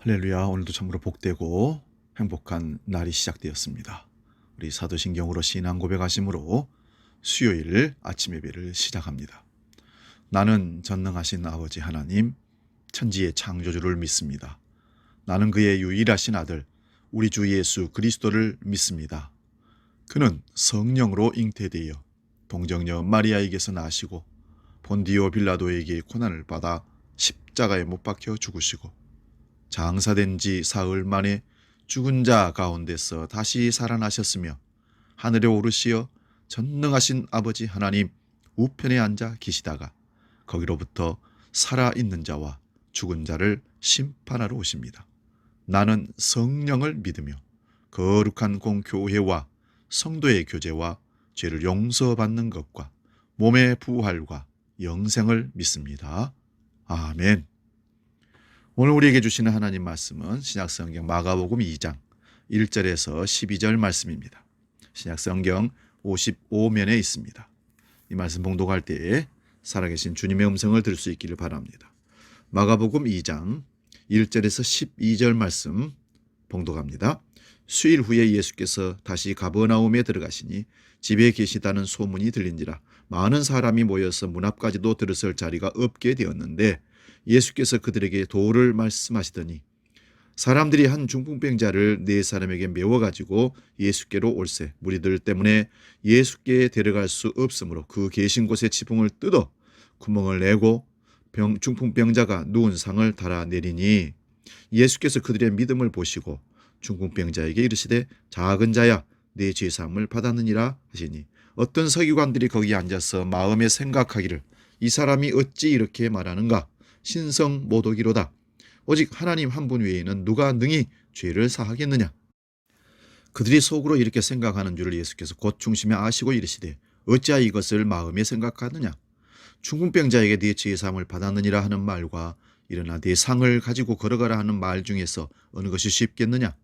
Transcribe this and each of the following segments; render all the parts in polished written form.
할렐루야. 오늘도 참으로 복되고 행복한 날이 시작되었습니다. 우리 사도신경으로 신앙 고백하심으로 수요일 아침 예배를 시작합니다. 나는 전능하신 아버지 하나님, 천지의 창조주를 믿습니다. 나는 그의 유일하신 아들, 우리 주 예수 그리스도를 믿습니다. 그는 성령으로 잉태되어 동정녀 마리아에게서 나시고 본디오 빌라도에게 고난을 받아 십자가에 못 박혀 죽으시고 장사된 지 사흘 만에 죽은 자 가운데서 다시 살아나셨으며 하늘에 오르시어 전능하신 아버지 하나님 우편에 앉아 계시다가 거기로부터 살아있는 자와 죽은 자를 심판하러 오십니다. 나는 성령을 믿으며 거룩한 공교회와 성도의 교제와 죄를 용서받는 것과 몸의 부활과 영생을 믿습니다. 아멘. 오늘 우리에게 주시는 하나님 말씀은 신약성경 마가복음 2장 1절에서 12절 말씀입니다. 신약성경 55면에 있습니다. 이 말씀 봉독할 때에 살아계신 주님의 음성을 들을 수 있기를 바랍니다. 마가복음 2장 1절에서 12절 말씀 봉독합니다. 수일 후에 예수께서 다시 가버나움에 들어가시니 집에 계시다는 소문이 들린지라 많은 사람이 모여서 문 앞까지도 들어설 자리가 없게 되었는데 예수께서 그들에게 도를 말씀하시더니 사람들이 한 중풍병자를 네 사람에게 메워가지고 예수께로 올세 무리들 때문에 예수께 데려갈 수 없으므로 그 계신 곳에 지붕을 뜯어 구멍을 내고 중풍병자가 누운 상을 달아내리니 예수께서 그들의 믿음을 보시고 중풍병자에게 이르시되 작은 자야 네 죄사함을 받았느니라 하시니 어떤 서기관들이 거기 앉아서 마음에 생각하기를 이 사람이 어찌 이렇게 말하는가 신성 모독이로다. 오직 하나님 한 분 외에는 누가 능히 죄를 사하겠느냐. 그들이 속으로 이렇게 생각하는 줄을 예수께서 곧 중심에 아시고 이르시되 어찌하여 이것을 마음에 생각하느냐. 중풍병자에게 네 죄의 사함을 받았느니라 하는 말과 일어나 네 상을 가지고 걸어가라 하는 말 중에서 어느 것이 쉽겠느냐.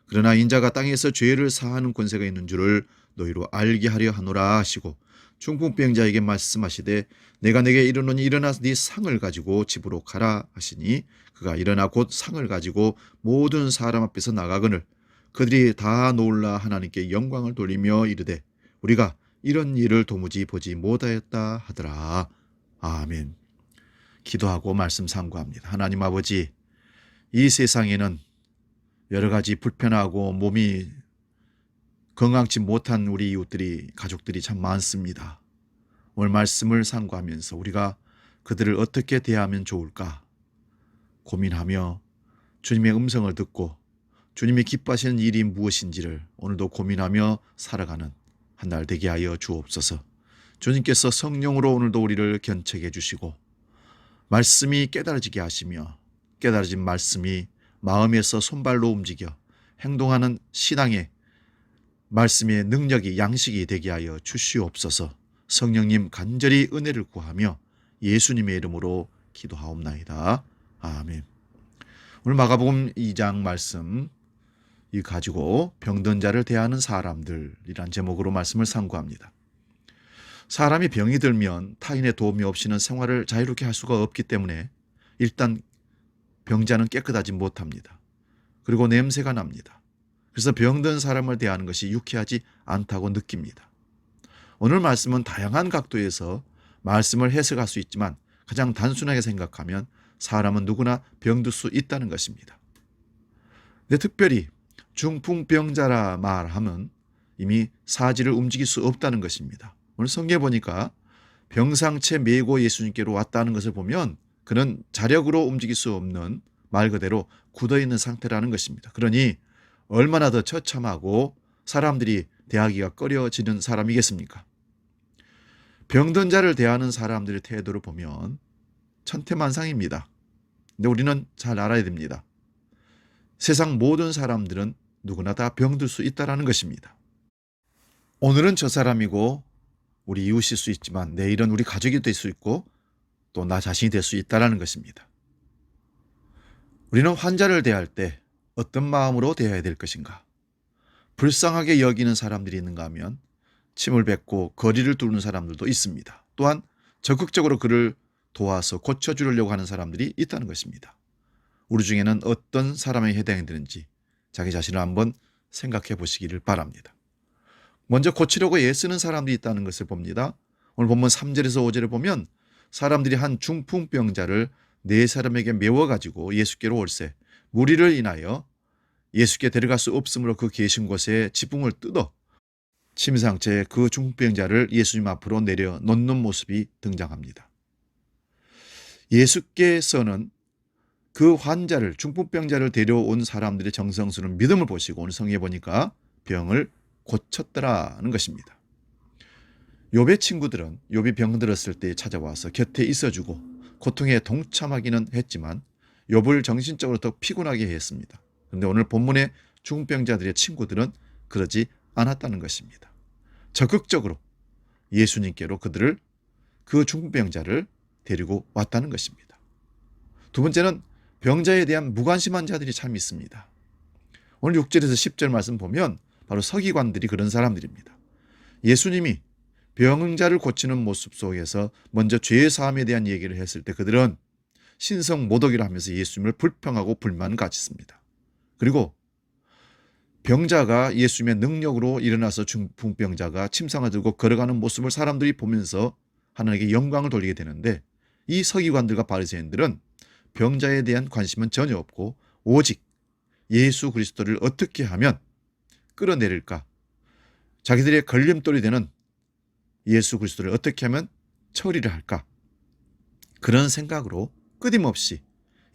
그러나 인자가 땅에서 죄를 사하는 권세가 있는 줄을 너희로 알게 하려 하노라 하시고 중풍병자에게 말씀하시되 내가 내게 이르노니 일어나서 네 상을 가지고 집으로 가라 하시니 그가 일어나 곧 상을 가지고 모든 사람 앞에서 나가거늘 그들이 다 놀라 하나님께 영광을 돌리며 이르되 우리가 이런 일을 도무지 보지 못하였다 하더라. 아멘. 기도하고 말씀 상고합니다. 하나님 아버지, 이 세상에는 여러 가지 불편하고 몸이 건강치 못한 우리 이웃들이 가족들이 참 많습니다. 오늘 말씀을 상고하면서 우리가 그들을 어떻게 대하면 좋을까 고민하며 주님의 음성을 듣고 주님이 기뻐하시는 일이 무엇인지를 오늘도 고민하며 살아가는 한 날 되게 하여 주옵소서. 주님께서 성령으로 오늘도 우리를 견책해 주시고 말씀이 깨달아지게 하시며 깨달아진 말씀이 마음에서 손발로 움직여 행동하는 신앙의 말씀의 능력이 양식이 되게 하여 주시옵소서. 성령님 간절히 은혜를 구하며 예수님의 이름으로 기도하옵나이다. 아멘. 오늘 마가복음 2장 말씀 이 가지고 병든 자를 대하는 사람들이란 제목으로 말씀을 상고합니다. 사람이 병이 들면 타인의 도움이 없이는 생활을 자유롭게 할 수가 없기 때문에 일단 병자는 깨끗하지 못합니다. 그리고 냄새가 납니다. 그래서 병든 사람을 대하는 것이 유쾌하지 않다고 느낍니다. 오늘 말씀은 다양한 각도에서 말씀을 해석할 수 있지만 가장 단순하게 생각하면 사람은 누구나 병들 수 있다는 것입니다. 근데 특별히 중풍병자라 말하면 이미 사지를 움직일 수 없다는 것입니다. 오늘 성경에 보니까 병상체 메고 예수님께로 왔다는 것을 보면 그는 자력으로 움직일 수 없는 말 그대로 굳어있는 상태라는 것입니다. 그러니 얼마나 더 처참하고 사람들이 대하기가 꺼려지는 사람이겠습니까? 병든 자를 대하는 사람들의 태도를 보면 천태만상입니다. 근데 우리는 잘 알아야 됩니다. 세상 모든 사람들은 누구나 다 병들 수 있다는 것입니다. 오늘은 저 사람이고 우리 이웃일 수 있지만 내일은 우리 가족이 될 수 있고 또 나 자신이 될 수 있다는 것입니다. 우리는 환자를 대할 때 어떤 마음으로 대해야 될 것인가? 불쌍하게 여기는 사람들이 있는가 하면 침을 뱉고 거리를 두는 사람들도 있습니다. 또한 적극적으로 그를 도와서 고쳐주려고 하는 사람들이 있다는 것입니다. 우리 중에는 어떤 사람에 해당이 되는지 자기 자신을 한번 생각해 보시기를 바랍니다. 먼저 고치려고 애쓰는 사람들이 있다는 것을 봅니다. 오늘 본문 3절에서 5절에 보면 사람들이 한 중풍병자를 네 사람에게 메워가지고 예수께로 올세 무리를 인하여 예수께 데려갈 수 없으므로 그 계신 곳에 지붕을 뜯어 침상채 그 중풍병자를 예수님 앞으로 내려 놓는 모습이 등장합니다. 예수께서는 그 환자를 중풍병자를 데려온 사람들의 정성스러운 믿음을 보시고 오늘 성경에 보니까 병을 고쳤더라는 것입니다. 욥의 친구들은 욥이 병들었을 때 찾아와서 곁에 있어주고 고통에 동참하기는 했지만 욥을 정신적으로 더 피곤하게 했습니다. 그런데 오늘 본문의 중풍병자들의 친구들은 그러지 않았다는 것입니다. 적극적으로 예수님께로 그 중풍병자를 데리고 왔다는 것입니다. 두 번째는 병자에 대한 무관심한 자들이 참 있습니다. 오늘 6절에서 10절 말씀 보면 바로 서기관들이 그런 사람들입니다. 예수님이 병자를 고치는 모습 속에서 먼저 죄의 사함에 대한 얘기를 했을 때 그들은 신성 모독이라 하면서 예수님을 불평하고 불만가졌습니다. 그리고 병자가 예수님의 능력으로 일어나서 중풍병자가 침상을 들고 걸어가는 모습을 사람들이 보면서 하나님께 영광을 돌리게 되는데 이 서기관들과 바리새인들은 병자에 대한 관심은 전혀 없고 오직 예수 그리스도를 어떻게 하면 끌어내릴까? 자기들의 걸림돌이 되는 예수 그리스도를 어떻게 하면 처리를 할까? 그런 생각으로 끊임없이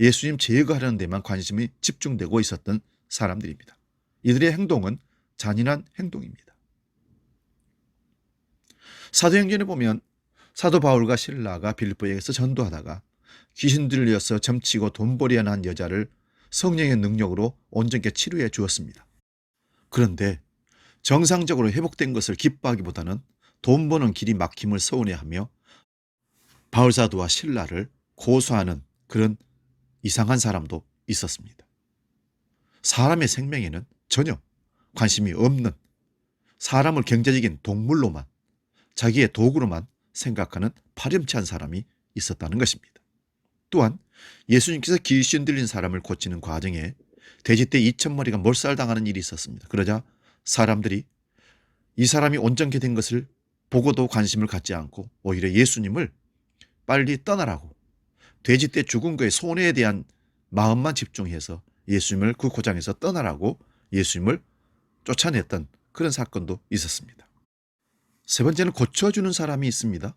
예수님 제거하려는 데만 관심이 집중되고 있었던 사람들입니다. 이들의 행동은 잔인한 행동입니다. 사도행전에 보면 사도 바울과 실라가 빌립보에서 전도하다가 귀신 들려서 점치고 돈벌이하는 한 여자를 성령의 능력으로 온전케 치료해 주었습니다. 그런데 정상적으로 회복된 것을 기뻐하기보다는 돈 버는 길이 막힘을 서운해하며 바울사도와 실라를 고소하는 그런 이상한 사람도 있었습니다. 사람의 생명에는 전혀 관심이 없는 사람을 경제적인 동물로만 자기의 도구로만 생각하는 파렴치한 사람이 있었다는 것입니다. 또한 예수님께서 귀신 들린 사람을 고치는 과정에 돼지떼 2,000마리가 몰살당하는 일이 있었습니다. 그러자 사람들이 이 사람이 온전케 된 것을 보고도 관심을 갖지 않고 오히려 예수님을 빨리 떠나라고 돼지떼 죽은 거에 손해에 대한 마음만 집중해서 예수님을 그 고장에서 떠나라고 예수님을 쫓아냈던 그런 사건도 있었습니다. 세 번째는 고쳐주는 사람이 있습니다.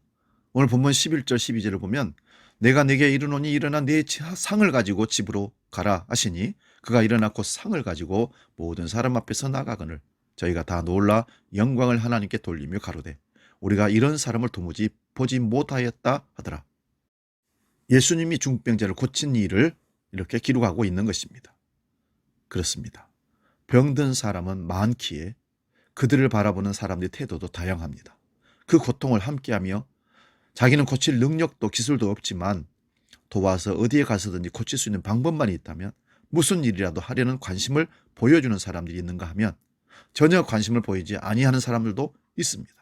오늘 본문 11절 12절을 보면 내가 네게 이르노니 일어나 네 상을 가지고 집으로 가라 하시니 그가 일어나 곧 상을 가지고 모든 사람 앞에서 나가거늘 저희가 다 놀라 영광을 하나님께 돌리며 가로되 우리가 이런 사람을 도무지 보지 못하였다 하더라. 예수님이 중풍병자를 고친 일을 이렇게 기록하고 있는 것입니다. 그렇습니다. 병든 사람은 많기에 그들을 바라보는 사람들의 태도도 다양합니다. 그 고통을 함께하며 자기는 고칠 능력도 기술도 없지만 도와서 어디에 가서든지 고칠 수 있는 방법만 있다면 무슨 일이라도 하려는 관심을 보여주는 사람들이 있는가 하면 전혀 관심을 보이지 아니하는 사람들도 있습니다.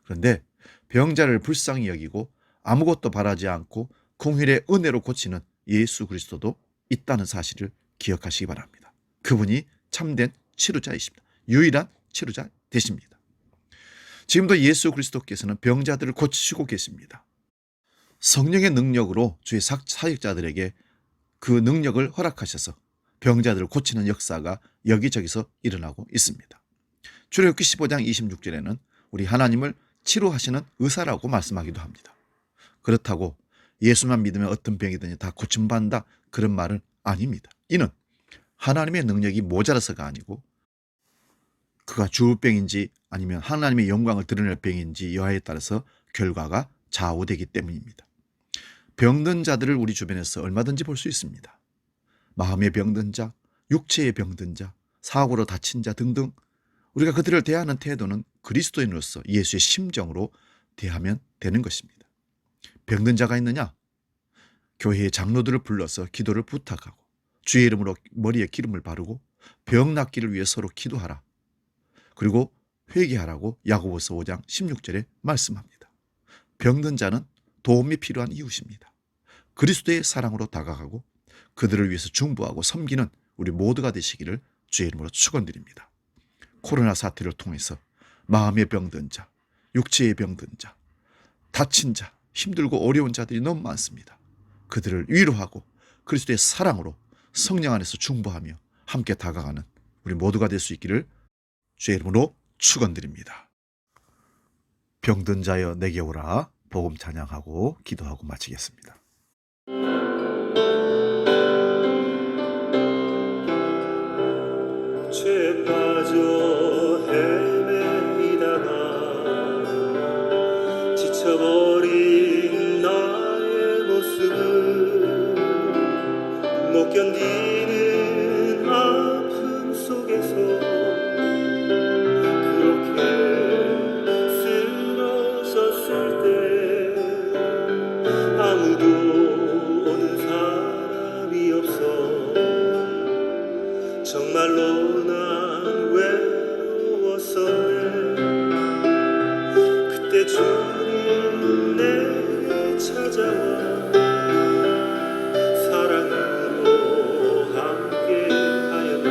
그런데 병자를 불쌍히 여기고 아무것도 바라지 않고 공휴일의 은혜로 고치는 예수 그리스도도 있다는 사실을 기억하시기 바랍니다. 그분이 참된 치료자이십니다. 유일한 치료자 되십니다. 지금도 예수 그리스도께서는 병자들을 고치시고 계십니다. 성령의 능력으로 주의 사역자들에게 그 능력을 허락하셔서 병자들을 고치는 역사가 여기저기서 일어나고 있습니다. 출애굽기 15장 26절에는 우리 하나님을 치료하시는 의사라고 말씀하기도 합니다. 그렇다고 예수만 믿으면 어떤 병이든지 다 고침받는다 그런 말은 아닙니다. 이는 하나님의 능력이 모자라서가 아니고 그가 주병인지 아니면 하나님의 영광을 드러낼 병인지 여하에 따라서 결과가 좌우되기 때문입니다. 병든 자들을 우리 주변에서 얼마든지 볼 수 있습니다. 마음의 병든 자, 육체의 병든 자, 사고로 다친 자 등등 우리가 그들을 대하는 태도는 그리스도인으로서 예수의 심정으로 대하면 되는 것입니다. 병든 자가 있느냐? 교회의 장로들을 불러서 기도를 부탁하고 주의 이름으로 머리에 기름을 바르고 병 낫기를 위해 서로 기도하라. 그리고 회개하라고 야고보서 5장 16절에 말씀합니다. 병든 자는 도움이 필요한 이웃입니다. 그리스도의 사랑으로 다가가고 그들을 위해서 중보하고 섬기는 우리 모두가 되시기를 주의 이름으로 축원드립니다. 코로나 사태를 통해서 마음의 병든 자, 육체의 병든 자, 다친 자, 힘들고 어려운 자들이 너무 많습니다. 그들을 위로하고 그리스도의 사랑으로 성령 안에서 중보하며 함께 다가가는 우리 모두가 될 수 있기를 주의 이름으로 축원드립니다. 병든 자여 내게 오라. 복음 찬양하고 기도하고 마치겠습니다. 죄에 빠져 헤매이다가 지쳐버린 나의 모습을 못 견디는 아픔 속에서 그렇게 쓰러졌을 때 아무도 오는 사람이 없어 정말로 난 외로웠었네. 그때 주님 내게 찾아와 사랑으로 함께 하였네.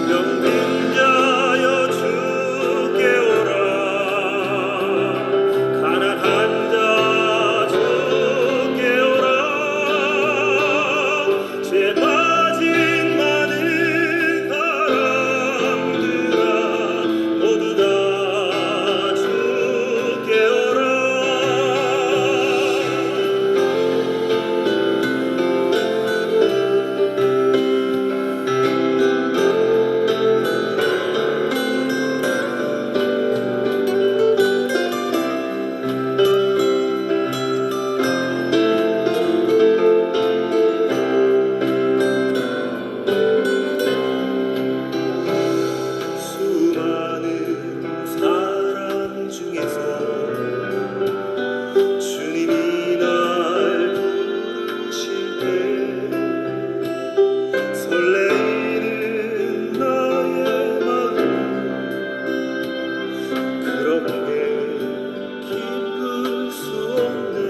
병든 자여 주께 오라. 가난한 자 주께 오라. 죄 빠진 많은 사람들아 모두 다 주께 오라. 수많은 사람 중에서 주님이 날 부르실 때 설레이는 나의 마음 그렇게 기쁠 수 없네.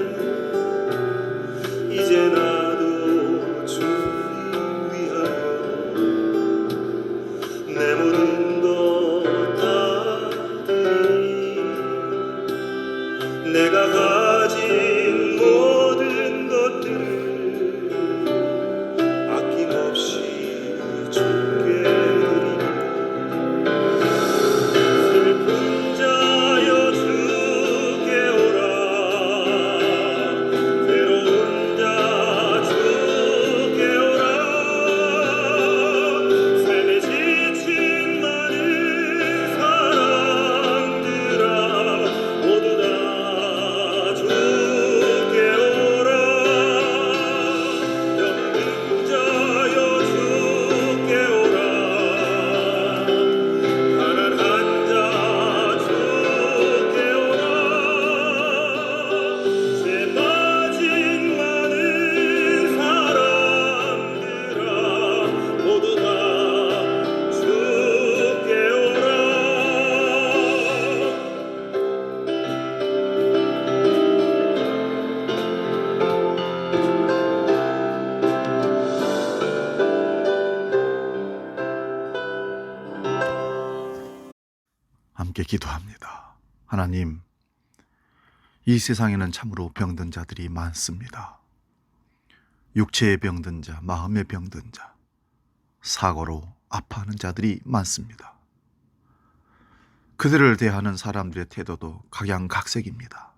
이제 나도 주님 위하여 내 모든 것 다 드리니 내가 가진 모든 것들을 아낌없이 주께 드리니 슬픈 자여 주께 오라. 괴로운 자 주께 오라. 삶에 지친 많은 사람들아 모두 다 주께 오라. 병든 자여 주께 오라. 가난한 자 주께 오라. 죄 빠진 많은 사람들아 모두 다 주께 오라. 함께 기도합니다. 하나님, 이 세상에는 참으로 병든 자들이 많습니다. 육체의 병든 자, 마음의 병든 자, 사고로 아파하는 자들이 많습니다. 그들을 대하는 사람들의 태도도 각양각색입니다.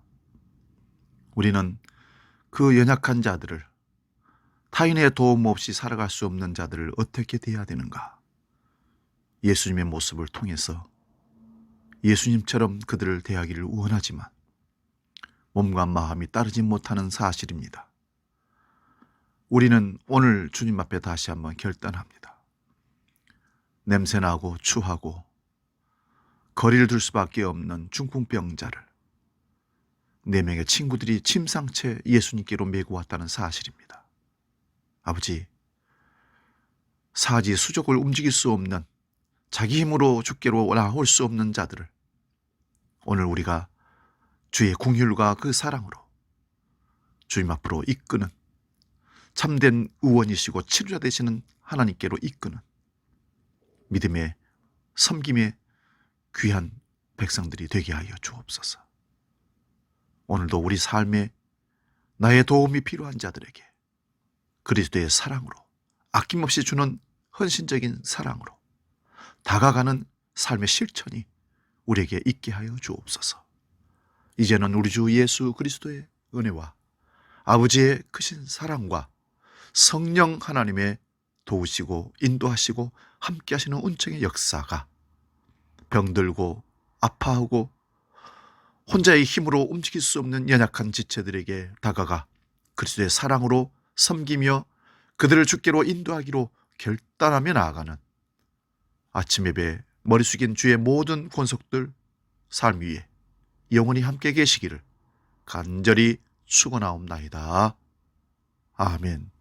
우리는 그 연약한 자들을, 타인의 도움 없이 살아갈 수 없는 자들을 어떻게 대해야 되는가? 예수님의 모습을 통해서 예수님처럼 그들을 대하기를 원하지만 몸과 마음이 따르지 못하는 사실입니다. 우리는 오늘 주님 앞에 다시 한번 결단합니다. 냄새나고 추하고 거리를 둘 수밖에 없는 중풍병자를 4명의 친구들이 침상채 예수님께로 메고 왔다는 사실입니다. 아버지, 사지 수족을 움직일 수 없는, 자기 힘으로 주께로 나올 수 없는 자들을 오늘 우리가 주의 긍휼과 그 사랑으로 주님 앞으로 이끄는 참된 의원이시고 치료자 되시는 하나님께로 이끄는 믿음의 섬김의 귀한 백성들이 되게 하여 주옵소서. 오늘도 우리 삶에 나의 도움이 필요한 자들에게 그리스도의 사랑으로, 아낌없이 주는 헌신적인 사랑으로 다가가는 삶의 실천이 우리에게 있게 하여 주옵소서. 이제는 우리 주 예수 그리스도의 은혜와 아버지의 크신 사랑과 성령 하나님의 도우시고 인도하시고 함께 하시는 은총의 역사가 병들고 아파하고 혼자의 힘으로 움직일 수 없는 연약한 지체들에게 다가가 그리스도의 사랑으로 섬기며 그들을 주께로 인도하기로 결단하며 나아가는 아침 예배 머리 숙인 주의 모든 권속들 삶 위에 영원히 함께 계시기를 간절히 축원하옵나이다. 아멘.